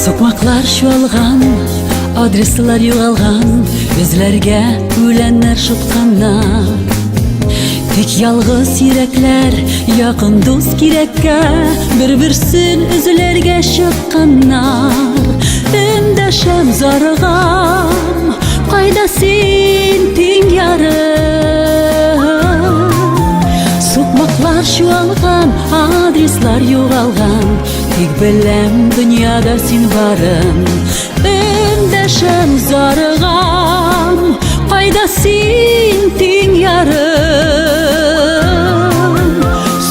Сукмаклар чуалган, адреслар югалган, өзләргә үләннәр шытканнар. Тик ялгыз йөрәкләр, якын дус кирәккә, бер-берсен үзләргә чыкканнар. Өндәшәм зарыгам, кайда син тиң ярым? Сукмаклар чуалган, адреслар югалган, тик беләм дөньяда син барын. Өндәшәм зарыгам, кайда син тиң ярым?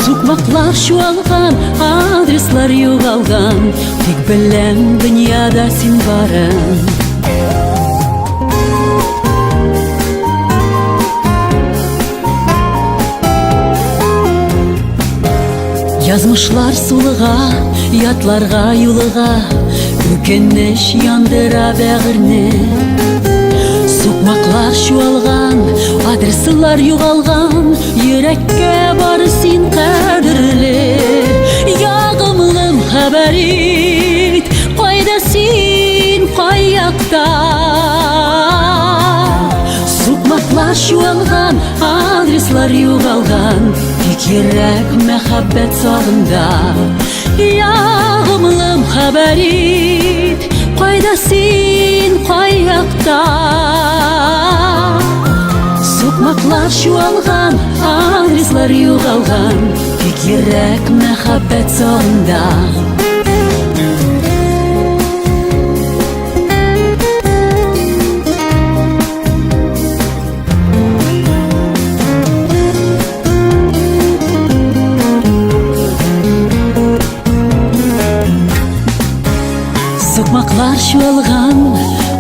Сукмаклар чуалган, адреслар югалган, тик беләм дөньяда син барын. Язмышлар сулыга, ятларга юлыга, үкенеш яндыра бәгырне. Сукмаклар чуалган, адреслар югалган, йөрәккә бары син кадерле. Ягымлым хәбәр ит, кайда син, каякта? Сукмаклар чуалган, адреслар югалган, тик йөрәк мәхәббәт сагында. Ягымлым хәбәр ит, кайда син, каякта? Сукмаклар чуалган, адреслар югалган, тик йөрәк мәхәббәт сагында. Сукмаклар чуалган,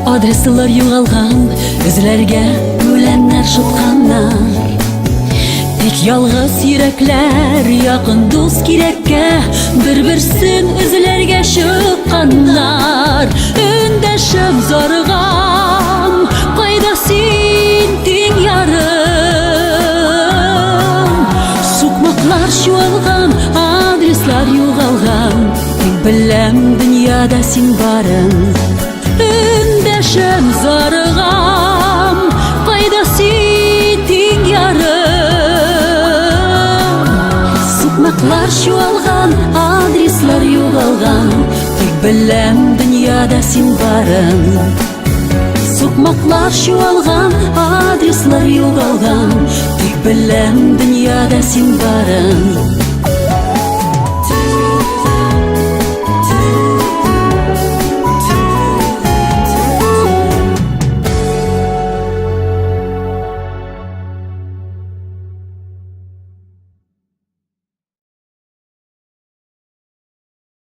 адреслар югалган, үзләргә үләннәр шытканнар. Тик ялгыз йөрәкләр, якын дус кирәккә, бер-берсен үзләргә чыкканнар. Өндәшәм зарыгам, кайда син тиң ярым? Сукмаклар чуалган, адреслар югалган, тик беләм дөньяда син барын. Өндәшәм зарыгам, кайда син тиң ярым? Сукмаклар чуалган, адреслар югалган, тик беләм дөньяда син барын. Сукмаклар чуалган, адреслар югалган, тик беләм дөньяда син барын.